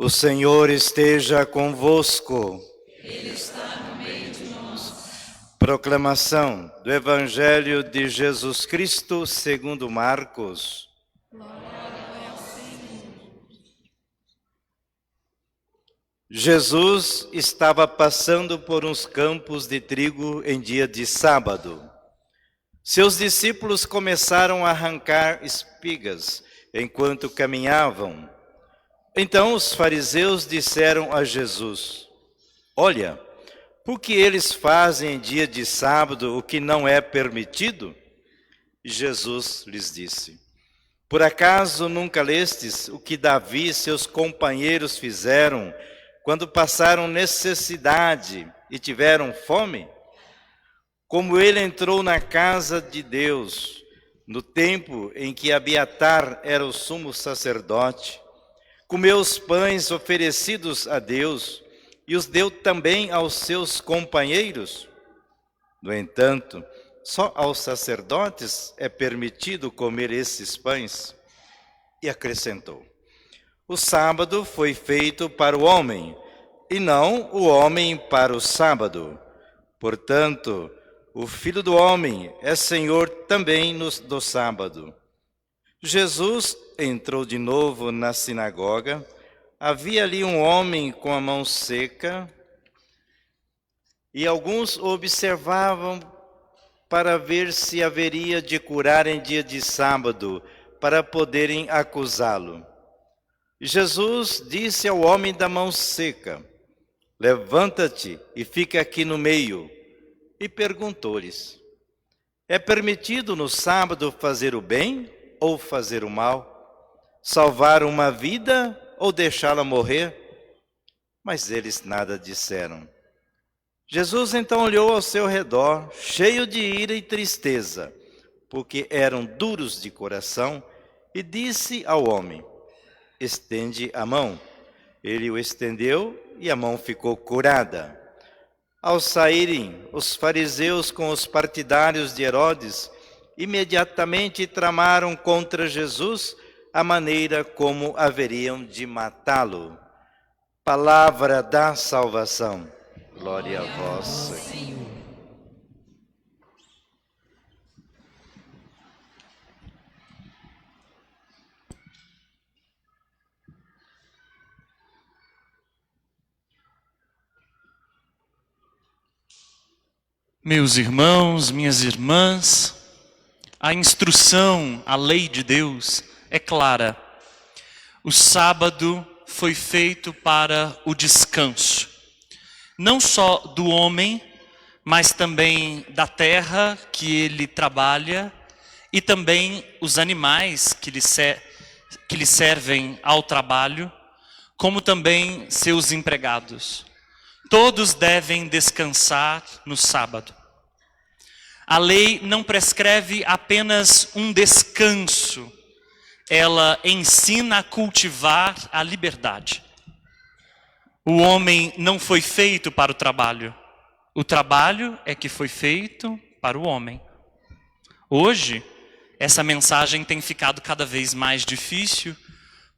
O Senhor esteja convosco. Ele está no meio de nós. Proclamação do Evangelho de Jesus Cristo segundo Marcos. Glória ao Senhor. Jesus estava passando por uns campos de trigo em dia de sábado. Seus discípulos começaram a arrancar espigas enquanto caminhavam. Então os fariseus disseram a Jesus: Olha, por que eles fazem em dia de sábado o que não é permitido? E Jesus lhes disse: Por acaso nunca lestes o que Davi e seus companheiros fizeram quando passaram necessidade e tiveram fome? Como ele entrou na casa de Deus, no tempo em que Abiatar era o sumo sacerdote, comeu os pães oferecidos a Deus e os deu também aos seus companheiros. No entanto, só aos sacerdotes é permitido comer esses pães. E acrescentou: O sábado foi feito para o homem, e não o homem para o sábado. Portanto, o Filho do Homem é Senhor também do sábado. Jesus entrou de novo na sinagoga. Havia ali um homem com a mão seca, e alguns observavam para ver se haveria de curar em dia de sábado, para poderem acusá-lo. Jesus disse ao homem da mão seca: Levanta-te e fica aqui no meio. E perguntou-lhes: É permitido no sábado fazer o bem ou fazer o mal? Salvar uma vida ou deixá-la morrer? Mas eles nada disseram. Jesus então olhou ao seu redor, cheio de ira e tristeza, porque eram duros de coração, e disse ao homem: Estende a mão. Ele o estendeu e a mão ficou curada. Ao saírem os fariseus com os partidários de Herodes, imediatamente tramaram contra Jesus a maneira como haveriam de matá-lo. Palavra da salvação. Glória a vós, Senhor. Meus irmãos, minhas irmãs, a instrução, a lei de Deus é clara. O sábado foi feito para o descanso, não só do homem, mas também da terra que ele trabalha e também os animais que lhe servem ao trabalho, como também seus empregados. Todos devem descansar no sábado. A lei não prescreve apenas um descanso, ela ensina a cultivar a liberdade. O homem não foi feito para o trabalho é que foi feito para o homem. Hoje, essa mensagem tem ficado cada vez mais difícil,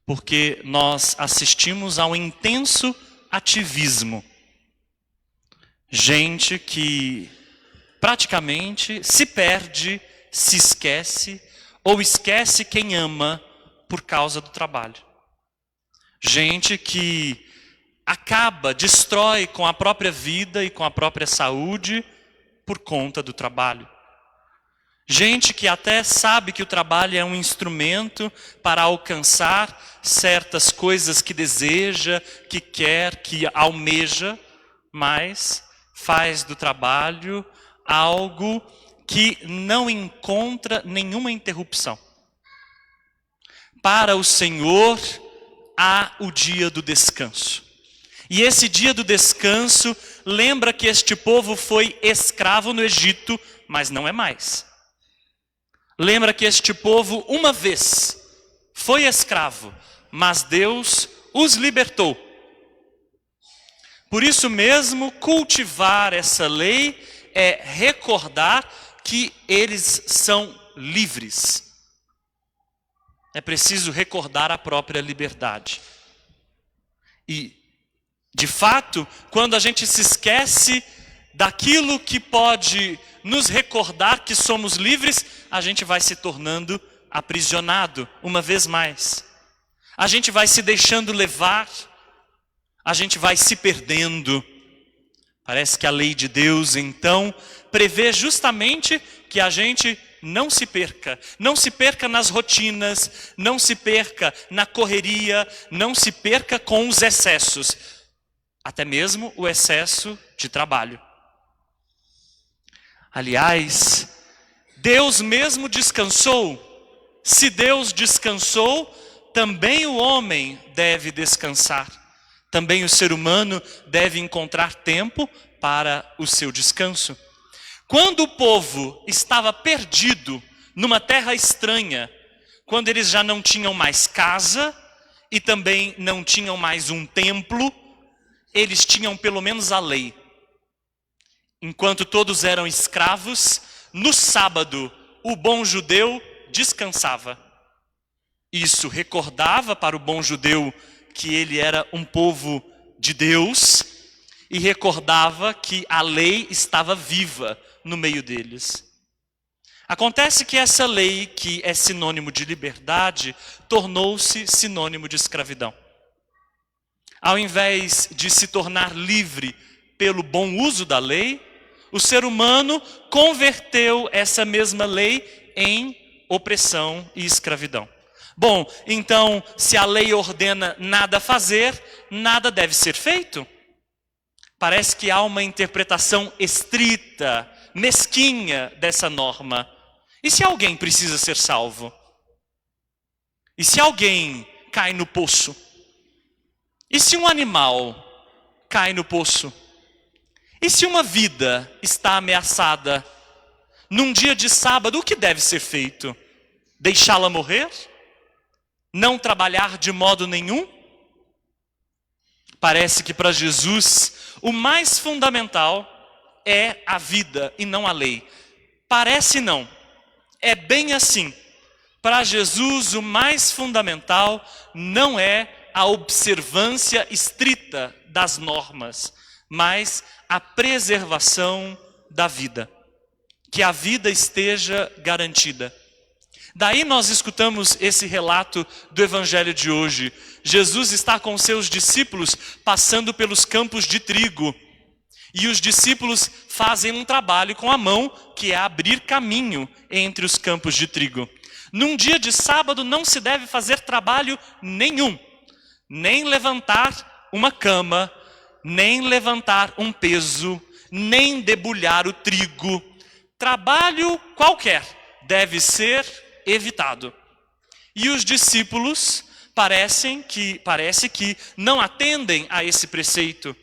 porque nós assistimos a um intenso ativismo. Gente que praticamente se perde, se esquece, ou esquece quem ama por causa do trabalho. Gente que destrói com a própria vida e com a própria saúde por conta do trabalho. Gente que até sabe que o trabalho é um instrumento para alcançar certas coisas que deseja, que quer, que almeja, mas faz do trabalho algo que não encontra nenhuma interrupção. Para o Senhor há o dia do descanso. E esse dia do descanso lembra que este povo foi escravo no Egito, mas não é mais. Lembra que este povo uma vez foi escravo, mas Deus os libertou. Por isso mesmo, cultivar essa lei é recordar que eles são livres. É preciso recordar a própria liberdade. E, de fato, quando a gente se esquece daquilo que pode nos recordar que somos livres, a gente vai se tornando aprisionado uma vez mais. A gente vai se deixando levar, a gente vai se perdendo. Parece que a lei de Deus, então, prevê justamente que a gente não se perca nas rotinas, não se perca na correria, não se perca com os excessos, até mesmo o excesso de trabalho. Aliás, Deus mesmo descansou. Se Deus descansou, também o homem deve descansar. Também o ser humano deve encontrar tempo para o seu descanso. Quando o povo estava perdido numa terra estranha, quando eles já não tinham mais casa e também não tinham mais um templo, eles tinham pelo menos a lei. Enquanto todos eram escravos, no sábado o bom judeu descansava. Isso recordava para o bom judeu que ele era um povo de Deus e recordava que a lei estava viva no meio deles. Acontece que essa lei, que é sinônimo de liberdade, tornou-se sinônimo de escravidão. Ao invés de se tornar livre pelo bom uso da lei, o ser humano converteu essa mesma lei em opressão e escravidão. Bom, então, se a lei ordena nada fazer, nada deve ser feito. Parece que há uma interpretação estrita, mesquinha dessa norma. E se alguém precisa ser salvo? E se alguém cai no poço? E se um animal cai no poço? E se uma vida está ameaçada? Num dia de sábado, o que deve ser feito? Deixá-la morrer? Não trabalhar de modo nenhum? Parece que para Jesus o mais fundamental é a vida e não a lei. Parece não. É bem assim. Para Jesus o mais fundamental não é a observância estrita das normas, mas a preservação da vida. Que a vida esteja garantida. Daí nós escutamos esse relato do evangelho de hoje. Jesus está com seus discípulos passando pelos campos de trigo. E os discípulos fazem um trabalho com a mão, que é abrir caminho entre os campos de trigo. Num dia de sábado não se deve fazer trabalho nenhum. Nem levantar uma cama, nem levantar um peso, nem debulhar o trigo. Trabalho qualquer deve ser evitado. E os discípulos parece que não atendem a esse preceito.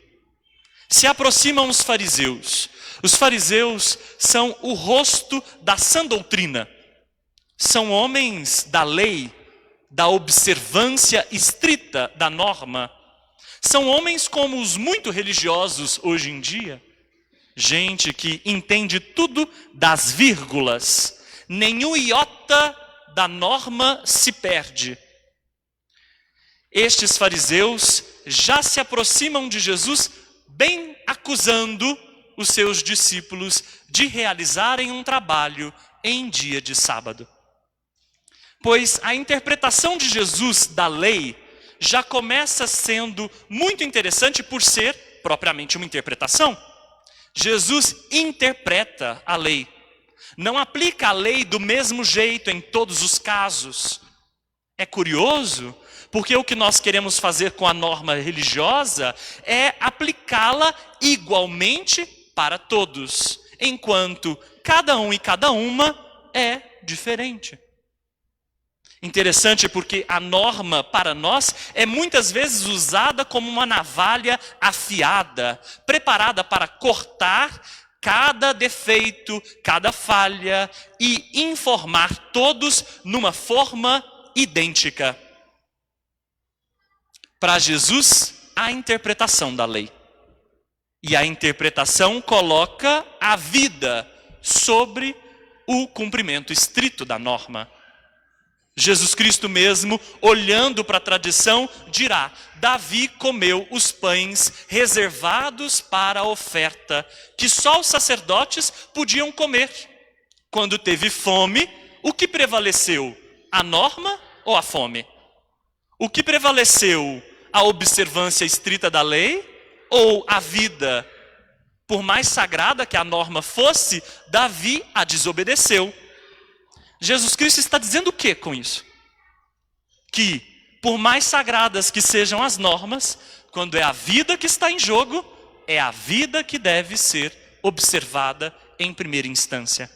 Se aproximam os fariseus. Os fariseus são o rosto da sã doutrina. São homens da lei, da observância estrita da norma. São homens como os muito religiosos hoje em dia. Gente que entende tudo das vírgulas. Nenhum iota da norma se perde. Estes fariseus já se aproximam de Jesus, bem acusando os seus discípulos de realizarem um trabalho em dia de sábado. Pois a interpretação de Jesus da lei já começa sendo muito interessante por ser propriamente uma interpretação. Jesus interpreta a lei. Não aplica a lei do mesmo jeito em todos os casos. É curioso, porque o que nós queremos fazer com a norma religiosa é aplicá-la igualmente para todos, enquanto cada um e cada uma é diferente. Interessante porque a norma para nós é muitas vezes usada como uma navalha afiada, preparada para cortar cada defeito, cada falha e informar todos numa forma idêntica. Para Jesus, a interpretação da lei. E a interpretação coloca a vida sobre o cumprimento estrito da norma. Jesus Cristo mesmo, olhando para a tradição, dirá: Davi comeu os pães reservados para a oferta, que só os sacerdotes podiam comer. Quando teve fome, o que prevaleceu? A norma ou a fome? O que prevaleceu? A observância estrita da lei ou a vida? Por mais sagrada que a norma fosse, Davi a desobedeceu. Jesus Cristo está dizendo o que com isso? Que, por mais sagradas que sejam as normas, quando é a vida que está em jogo, é a vida que deve ser observada em primeira instância.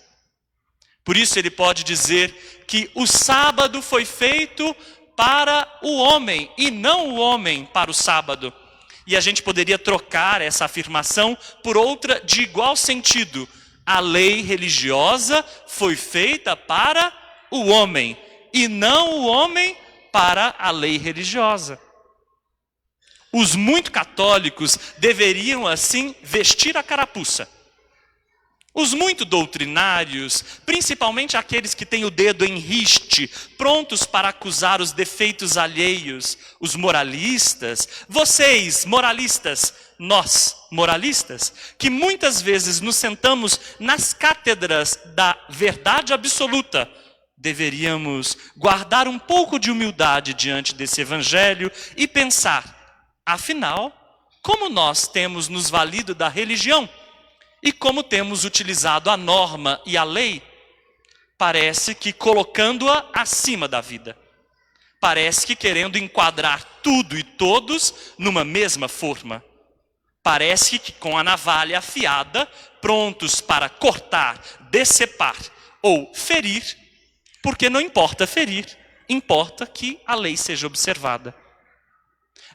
Por isso ele pode dizer que o sábado foi feito para o homem e não o homem para o sábado. E a gente poderia trocar essa afirmação por outra de igual sentido. A lei religiosa foi feita para o homem e não o homem para a lei religiosa. Os muito católicos deveriam assim vestir a carapuça. Os muito doutrinários, principalmente aqueles que têm o dedo em riste, prontos para acusar os defeitos alheios, os moralistas, vocês, moralistas, nós, moralistas, que muitas vezes nos sentamos nas cátedras da verdade absoluta, deveríamos guardar um pouco de humildade diante desse evangelho e pensar, afinal, como nós temos nos valido da religião? E como temos utilizado a norma e a lei, parece que colocando-a acima da vida. Parece que querendo enquadrar tudo e todos numa mesma forma. Parece que com a navalha afiada, prontos para cortar, decepar ou ferir, porque não importa ferir, importa que a lei seja observada.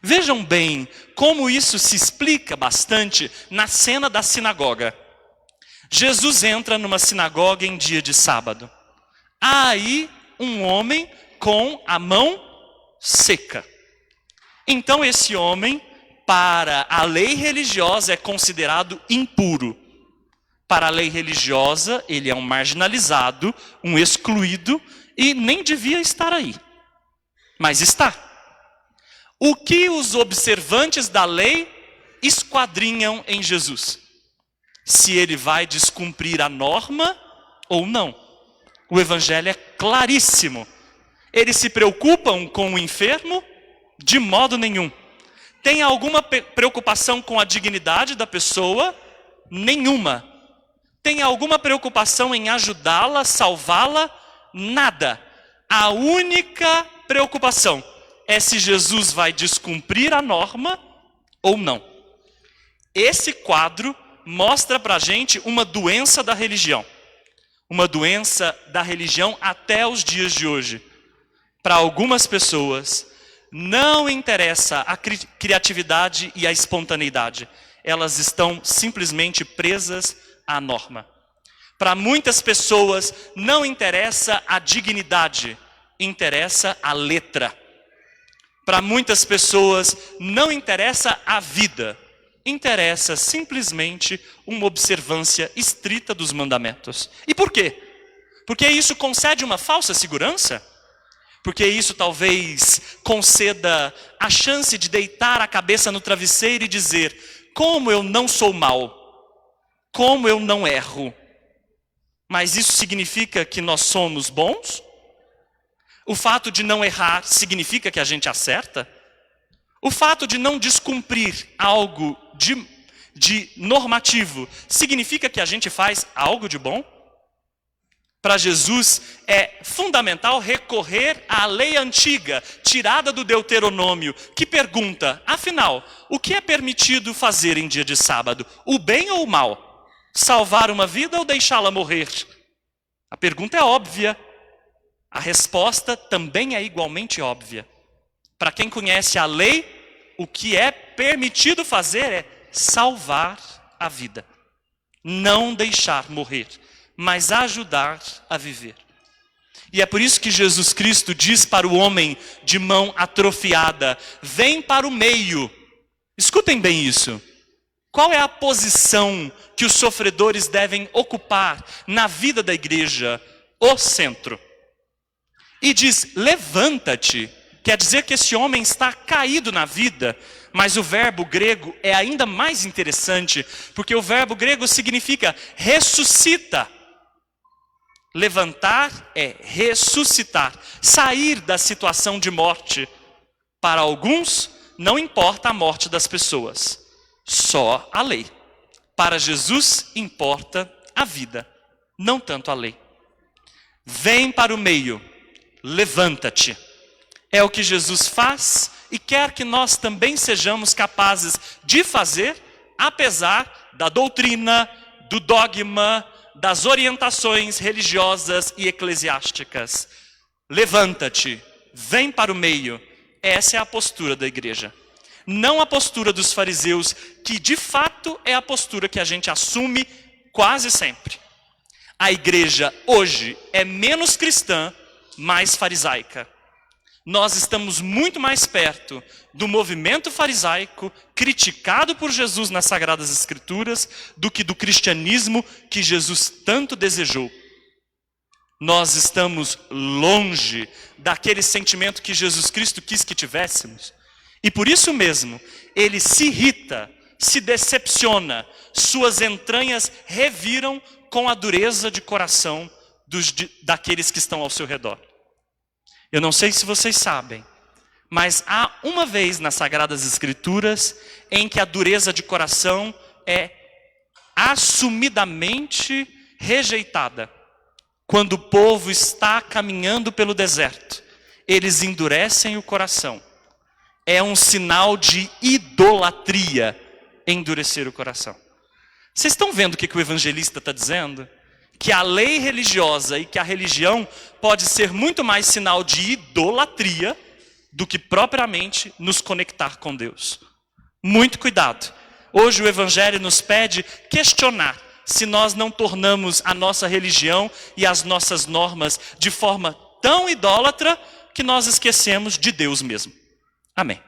Vejam bem como isso se explica bastante na cena da sinagoga. Jesus entra numa sinagoga em dia de sábado. Há aí um homem com a mão seca. Então esse homem, para a lei religiosa, é considerado impuro. Para a lei religiosa, ele é um marginalizado, um excluído e nem devia estar aí. Mas está. O que os observantes da lei esquadrinham em Jesus? Se ele vai descumprir a norma ou não. O evangelho é claríssimo. Eles se preocupam com o enfermo? De modo nenhum. Tem alguma preocupação com a dignidade da pessoa? Nenhuma. Tem alguma preocupação em ajudá-la, salvá-la? Nada. A única preocupação é se Jesus vai descumprir a norma ou não. Esse quadro mostra para a gente uma doença da religião. Uma doença da religião até os dias de hoje. Para algumas pessoas, não interessa a criatividade e a espontaneidade. Elas estão simplesmente presas à norma. Para muitas pessoas, não interessa a dignidade, interessa a letra. Para muitas pessoas, não interessa a vida, interessa simplesmente uma observância estrita dos mandamentos. E por quê? Porque isso concede uma falsa segurança? Porque isso talvez conceda a chance de deitar a cabeça no travesseiro e dizer: como eu não sou mau, como eu não erro. Mas isso significa que nós somos bons? O fato de não errar significa que a gente acerta? O fato de não descumprir algo de normativo significa que a gente faz algo de bom? Para Jesus é fundamental recorrer à lei antiga, tirada do Deuteronômio, que pergunta, afinal, o que é permitido fazer em dia de sábado? O bem ou o mal? Salvar uma vida ou deixá-la morrer? A pergunta é óbvia. A resposta também é igualmente óbvia. Para quem conhece a lei, o que é permitido fazer é salvar a vida. Não deixar morrer, mas ajudar a viver. E é por isso que Jesus Cristo diz para o homem de mão atrofiada: vem para o meio. Escutem bem isso. Qual é a posição que os sofredores devem ocupar na vida da igreja? O centro. e diz levanta-te, quer dizer que esse homem está caído na vida, mas o verbo grego é ainda mais interessante, porque o verbo grego significa ressuscita. Levantar é ressuscitar, sair da situação de morte. Para alguns, não importa a morte das pessoas, só a lei. Para Jesus, importa a vida, não tanto a lei. Vem para o meio, levanta-te. É o que Jesus faz e quer que nós também sejamos capazes de fazer, apesar da doutrina, do dogma, das orientações religiosas e eclesiásticas. Levanta-te, vem para o meio. Essa é a postura da igreja. Não a postura dos fariseus, que de fato é a postura que a gente assume quase sempre. A igreja hoje é menos cristã, mais farisaica. Nós estamos muito mais perto do movimento farisaico, criticado por Jesus nas Sagradas Escrituras, do que do cristianismo que Jesus tanto desejou. Nós estamos longe daquele sentimento que Jesus Cristo quis que tivéssemos. E por isso mesmo, ele se irrita, se decepciona, suas entranhas reviram com a dureza de coração daqueles que estão ao seu redor. Eu não sei se vocês sabem, mas há uma vez nas Sagradas Escrituras em que a dureza de coração é assumidamente rejeitada. Quando o povo está caminhando pelo deserto, eles endurecem o coração. É um sinal de idolatria endurecer o coração. Vocês estão vendo o que o evangelista está dizendo? Que a lei religiosa e que a religião pode ser muito mais sinal de idolatria do que propriamente nos conectar com Deus. Muito cuidado. Hoje o evangelho nos pede questionar se nós não tornamos a nossa religião e as nossas normas de forma tão idólatra que nós esquecemos de Deus mesmo. Amém.